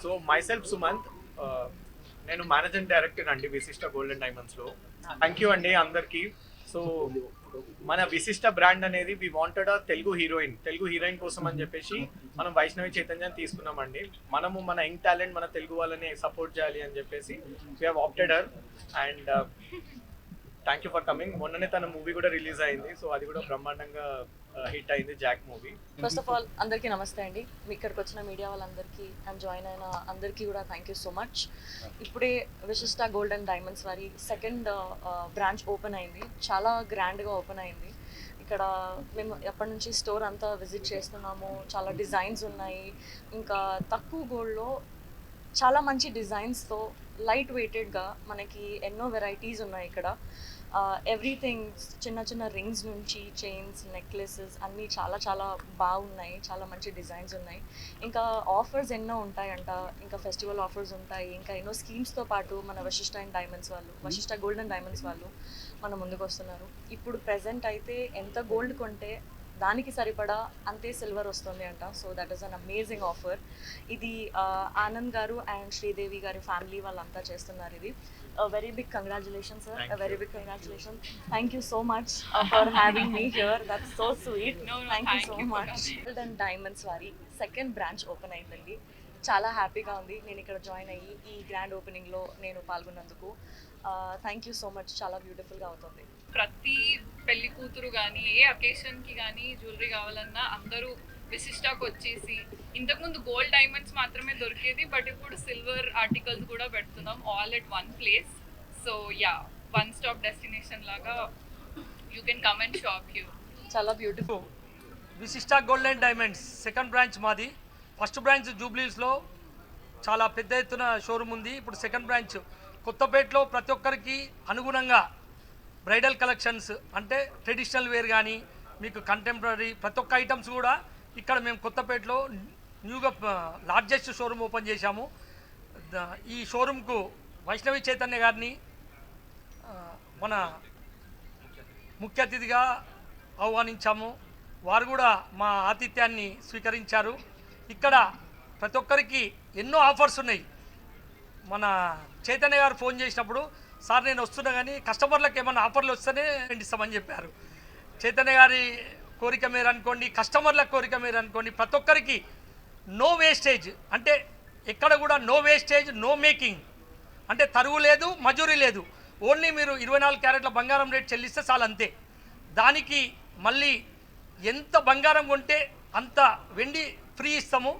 So myself Sumanth, నేను managing director అండి విశిష్ట గోల్డెన్ డైమండ్స్లో. థ్యాంక్ యూ అండి అందరికీ. సో మన విశిష్ట బ్రాండ్ అనేది వి వాంటెడ్ తెలుగు హీరోయిన్ కోసం అని చెప్పేసి మనం వైష్ణవి చైతన్యాన్ని తీసుకున్నామండి. మనము మన యంగ్ టాలెంట్ మన తెలుగు వాళ్ళని సపోర్ట్ చేయాలి అని చెప్పేసి we have opted her. And thank you for coming. మొన్ననే తన మూవీ కూడా రిలీజ్ అయింది, సో అది కూడా బ్రహ్మాండంగా హిట్ అయింది, Jack movie. First of all అందరికీ నమస్తే అండి. మీ ఇక్కడికి వచ్చిన మీడియా వాళ్ళందరికీ అండ్ జాయిన్ అయిన అందరికీ కూడా థ్యాంక్ యూ సో మచ్. ఇప్పుడే విశిష్ట గోల్డెన్ డైమండ్స్ వారి సెకండ్ బ్రాంచ్ ఓపెన్ అయింది. చాలా గ్రాండ్గా ఓపెన్ అయింది. ఇక్కడ మేము ఎప్పటి నుంచి స్టోర్ అంతా విజిట్ చేస్తున్నాము. చాలా డిజైన్స్ ఉన్నాయి. ఇంకా తక్కువ గోల్డ్లో చాలా మంచి డిజైన్స్తో లైట్ వెయిటెడ్గా మనకి ఎన్నో వెరైటీస్ ఉన్నాయి ఇక్కడ. ఎవ్రీథింగ్ చిన్న చిన్న రింగ్స్ నుంచి చైన్స్, నెక్లెసెస్ అన్నీ చాలా చాలా బాగున్నాయి. చాలా మంచి డిజైన్స్ ఉన్నాయి. ఇంకా ఆఫర్స్ ఎన్నో ఉంటాయంట. ఇంకా ఫెస్టివల్ ఆఫర్స్ ఉంటాయి. ఇంకా ఎన్నో స్కీమ్స్తో పాటు మన వశిష్ట గోల్డెన్ డైమండ్స్ వాళ్ళు మన ముందుకు వస్తున్నారు. ఇప్పుడు ప్రెజెంట్ అయితే ఎంత గోల్డ్ కొంటే దానికి సరిపడా అంతే సిల్వర్ వస్తుంది అంట. So that is an amazing offer. ఇది ఆనంద్ గారు అండ్ శ్రీదేవి గారి ఫ్యామిలీ వాళ్ళంతా చేస్తున్నారు. ఇది very big congratulation sir, very big congratulation. Thank you so much for having me here. That's so sweet. Thank you so much. Golden diamonds వారి second branch open అయిందండి. చాలా హ్యాపీగా ఉంది నేను ఇక్కడ జాయిన్ అయ్యి ఈ గ్రాండ్ ఓపెనింగ్లో నేను పాల్గొన్నందుకు. Thank you so much. చాలా బ్యూటిఫుల్గా అవుతుంది. ప్రతి పెళ్లి కూతురు కానీ ఏ అకేషన్కి కానీ జ్యువెలరీ కావాలన్నా అందరూ విశిష్టాకు వచ్చేసి, ఇంతకుముందు గోల్డ్ డైమండ్స్ మాత్రమే దొరికేది, బట్ ఇప్పుడు సిల్వర్ ఆర్టికల్స్ కూడా పెడుతున్నాం all at one place. So yeah, one stop destination లాగా you can come and shop you. చాలా beautiful. Vishishta golden diamonds second branch మాది. ఫస్ట్ బ్రాంచ్ జూబ్లీస్లో చాలా పెద్ద ఎత్తున షోరూమ్ ఉంది. ఇప్పుడు సెకండ్ బ్రాంచ్ కొత్తపేటలో ప్రతి ఒక్కరికి అనుగుణంగా బ్రైడల్ కలెక్షన్స్ అంటే ట్రెడిషనల్ వేర్ కానీ మీకు కంటెంపరీ ప్రతి ఒక్క ఐటమ్స్ కూడా ఇక్కడ మేము కొత్తపేటలో న్యూగా లార్జెస్ట్ షోరూమ్ ఓపెన్ చేశాము. ఈ షోరూమ్కు వైష్ణవి చైతన్య గారిని మన ముఖ్య అతిథిగా ఆహ్వానించాము. వారు కూడా మా ఆతిథ్యాన్ని స్వీకరించారు. ఇక్కడ ప్రతి ఒక్కరికి ఎన్నో ఆఫర్స్ ఉన్నాయి. మన చైతన్య గారు ఫోన్ చేసినప్పుడు, సార్ నేను వస్తున్నా కానీ కస్టమర్లకు ఏమైనా ఆఫర్లు వస్తేనే ఇస్తామని చెప్పారు. చైతన్య గారి కోరిక మీరు అనుకోండి, కస్టమర్ల కోరిక మీరు అనుకోండి, ప్రతి ఒక్కరికి నో వేస్టేజ్ అంటే ఎక్కడ కూడా నో వేస్టేజ్, నో మేకింగ్ అంటే తరుగు లేదు, మజూరీ లేదు. ఓన్లీ మీరు 24 క్యారెట్ల బంగారం రేట్ చెల్లిస్తే చాలు, అంతే. దానికి మళ్ళీ ఎంత బంగారం కొంటే అంత వెండి ఫ్రీ ఇస్తాము.